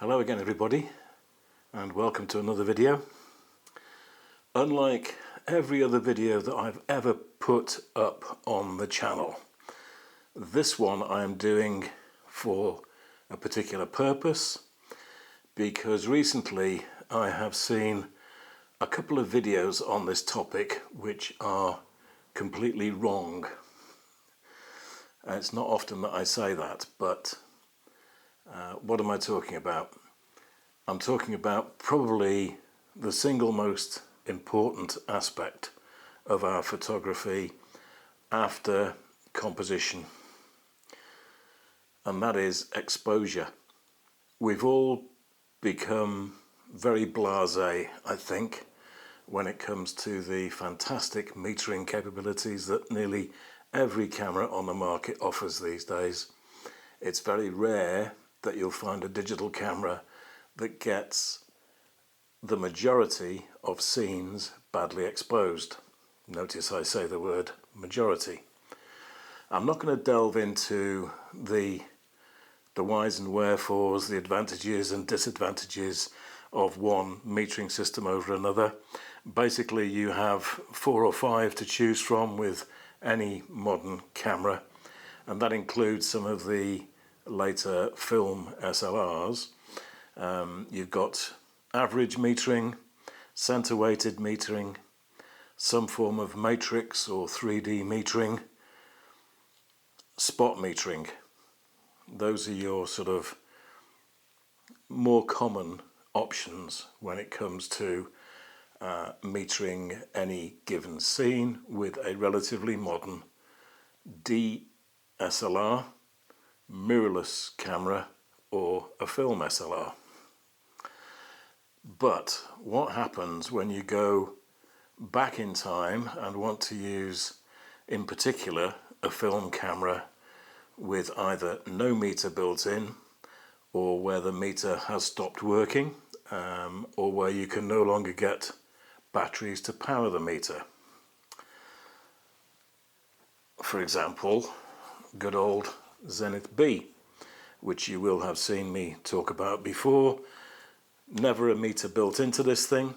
Hello again everybody, and welcome to another video. Unlike every other video that I've ever put up on the channel, this one I am doing for a particular purpose, because recently I have seen a couple of videos on this topic which are completely wrong. It's not often that I say that, but what am I talking about? I'm talking about probably the single most important aspect of our photography after composition, and that is exposure. We've all become very blasé, I think, when it comes to the fantastic metering capabilities that nearly every camera on the market offers these days. It's very rare that you'll find a digital camera that gets the majority of scenes badly exposed. Notice I say the word majority. I'm not going to delve into the whys and wherefores, the advantages and disadvantages of one metering system over another. Basically, you have 4 or 5 to choose from with any modern camera, and that includes some of the later film SLRs. You've got average metering, center weighted metering, some form of matrix or 3D metering, spot metering. Those are your sort of more common options when it comes to metering any given scene with a relatively modern DSLR, mirrorless camera, or a film SLR. But what happens when you go back in time and want to use, in particular, a film camera with either no meter built in, or where the meter has stopped working, or where you can no longer get batteries to power the meter? For example, good old Zenith B, which you will have seen me talk about before. Never a meter built into this thing.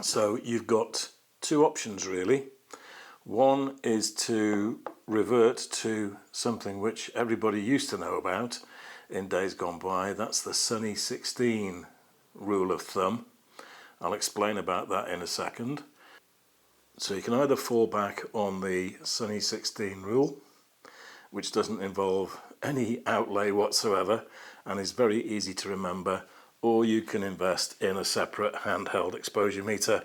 So you've got two options really. One is to revert to something which everybody used to know about in days gone by. That's the Sunny 16 rule of thumb. I'll explain about that in a second. So you can either fall back on the Sunny 16 rule, which doesn't involve any outlay whatsoever and is very easy to remember, or you can invest in a separate handheld exposure meter.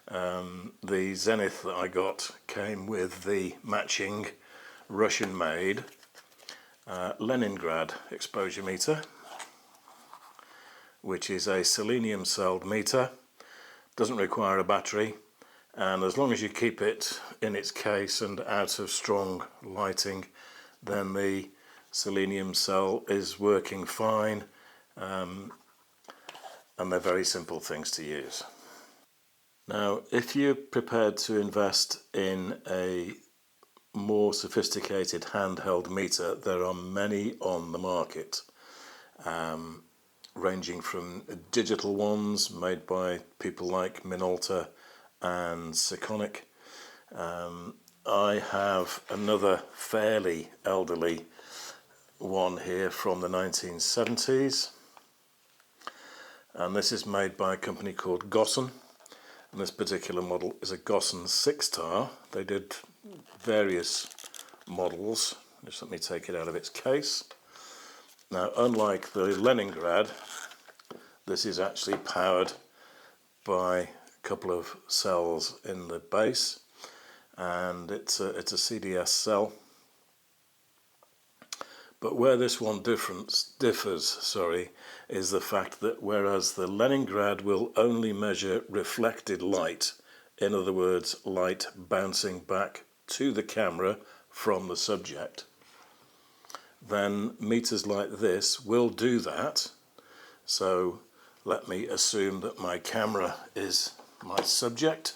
The Zenith that I got came with the matching Russian-made Leningrad exposure meter, which is a selenium celled meter, doesn't require a battery, and as long as you keep it in its case and out of strong lighting, then the selenium cell is working fine, and they're very simple things to use. Now, if you're prepared to invest in a more sophisticated handheld meter, there are many on the market, ranging from digital ones made by people like Minolta and Sekonic. I have another fairly elderly one here from the 1970s, and this is made by a company called Gossen, and this particular model is a Gossen 6-star. They did various models. Just let me take it out of its case. Now, unlike the Leningrad, this is actually powered by a couple of cells in the base, and it's a CDS cell. But where this one differs, is the fact that whereas the Leningrad will only measure reflected light, in other words, light bouncing back to the camera from the subject, then meters like this will do that. So let me assume that my camera is my subject.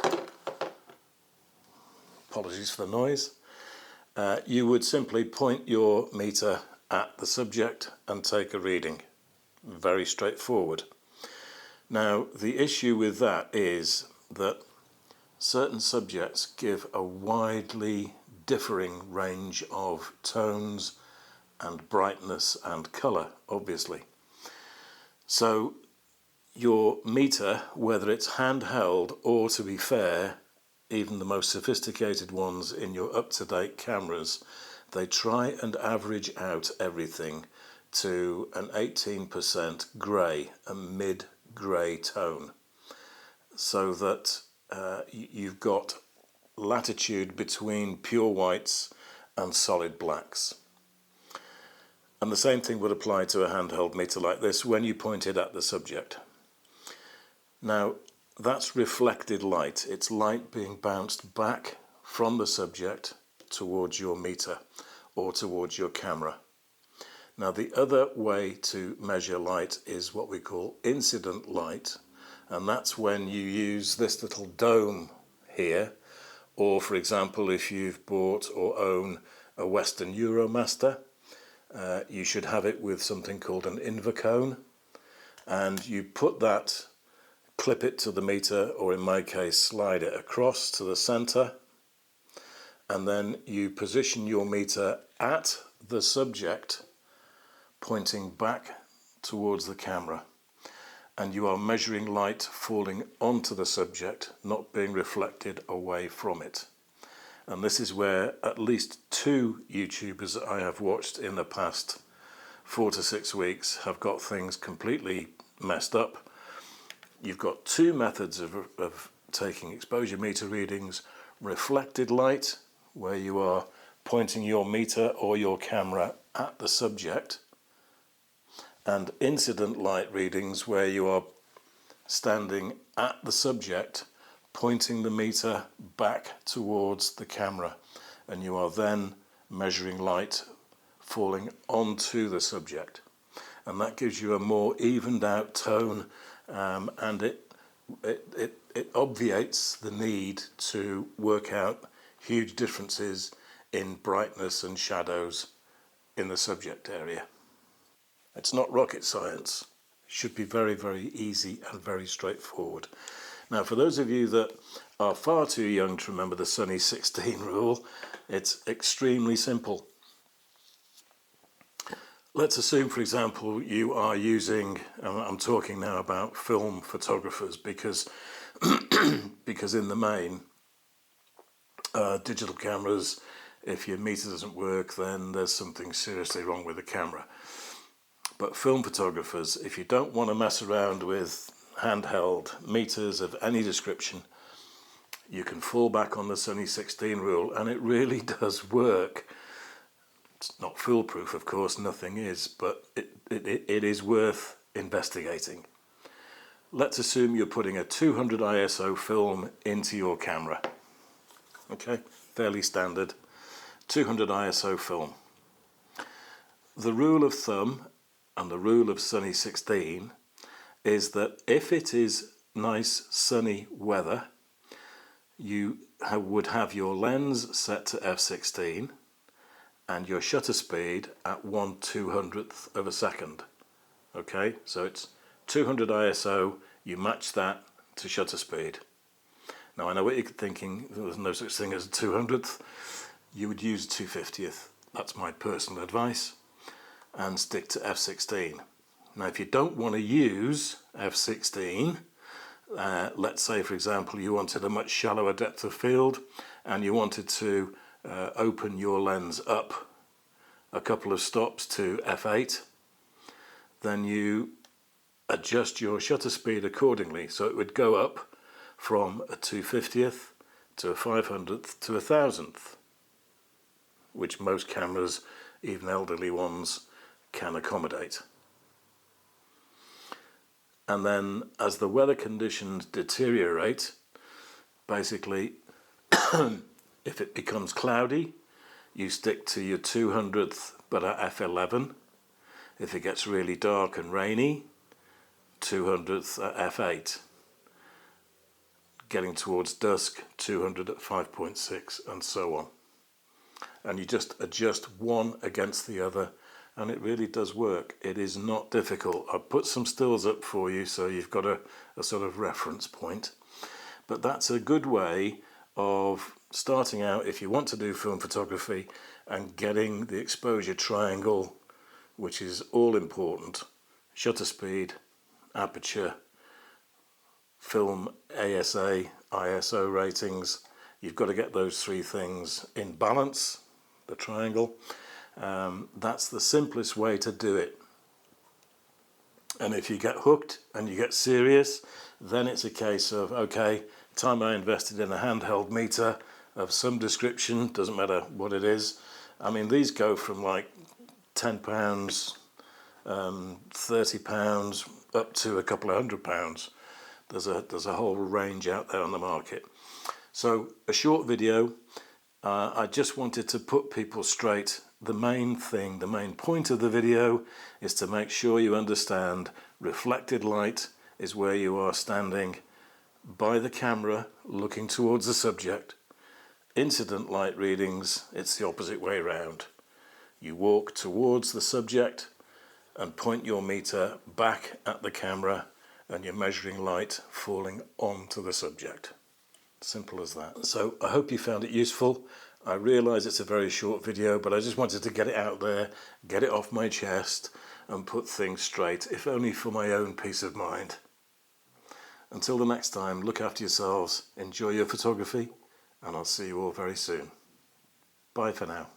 Apologies for the noise. You would simply point your meter at the subject and take a reading. Very straightforward. Now, the issue with that is that certain subjects give a widely differing range of tones and brightness and colour, obviously. So your meter, whether it's handheld or, to be fair, even the most sophisticated ones in your up-to-date cameras, they try and average out everything to an 18% grey, a mid-grey tone, so that you've got latitude between pure whites and solid blacks. And the same thing would apply to a handheld meter like this when you point it at the subject. Now, that's reflected light. It's light being bounced back from the subject towards your meter or towards your camera. Now, the other way to measure light is what we call incident light, and that's when you use this little dome here, or for example, if you've bought or own a Western Euromaster, you should have it with something called an Invacone, and you put that, clip it to the meter, or in my case slide it across to the center, and then you position your meter at the subject pointing back towards the camera, and you are measuring light falling onto the subject, not being reflected away from it. And this is where at least 2 YouTubers that I have watched in the past 4 to 6 weeks have got things completely messed up. You've got 2 methods of taking exposure meter readings: reflected light, where you are pointing your meter or your camera at the subject, and incident light readings, where you are standing at the subject, pointing the meter back towards the camera, and you are then measuring light falling onto the subject. And that gives you a more evened out tone, and it obviates the need to work out huge differences in brightness and shadows in the subject area. It's not rocket science. It should be very, very easy and very straightforward. Now, for those of you that are far too young to remember the Sunny 16 rule, it's extremely simple. Let's assume, for example, you are using, I'm talking now about film photographers, because in the main, digital cameras, if your meter doesn't work, then there's something seriously wrong with the camera. But film photographers, if you don't want to mess around with handheld meters of any description, you can fall back on the Sunny 16 rule, and it really does work. It's not foolproof, of course, nothing is, but it is worth investigating. Let's assume you're putting a 200 ISO film into your camera. Okay, fairly standard 200 ISO film. The rule of thumb and the rule of Sunny 16 is that if it is nice sunny weather, you would have your lens set to f16 and your shutter speed at 1/200th of a second. Okay, so it's 200 ISO, you match that to shutter speed. Now, I know what you're thinking, there's no such thing as a 200th. You would use 250th. That's my personal advice, and stick to f16. Now, if you don't want to use f16, let's say, for example, you wanted a much shallower depth of field and you wanted to open your lens up a couple of stops to f8, then you adjust your shutter speed accordingly. So it would go up from a 250th to a 500th to a 1000th, which most cameras, even elderly ones, can accommodate. And then as the weather conditions deteriorate, basically if it becomes cloudy, you stick to your 200th but at f11. If it gets really dark and rainy, 200th at f8. Getting towards dusk, 200 at 5.6, and so on. And you just adjust one against the other and it really does work. It is not difficult. I've put some stills up for you so you've got a sort of reference point. But that's a good way of starting out if you want to do film photography and getting the exposure triangle, which is all important. Shutter speed, aperture, film ASA, ISO ratings. You've got to get those three things in balance, the triangle. That's the simplest way to do it. And if you get hooked and you get serious, then it's a case of, okay, time I invested in a handheld meter of some description, doesn't matter what it is. I mean, these go from like £10, £30, up to a couple of £100. There's a whole range out there on the market. So a short video, I just wanted to put people straight. The main thing, the main point of the video is to make sure you understand reflected light is where you are standing by the camera looking towards the subject. Incident light readings, it's the opposite way around. You walk towards the subject and point your meter back at the camera, and you're measuring light falling onto the subject. Simple as that. So I hope you found it useful. I realise it's a very short video, but I just wanted to get it out there, get it off my chest and put things straight, if only for my own peace of mind. Until the next time, look after yourselves, enjoy your photography, and I'll see you all very soon. Bye for now.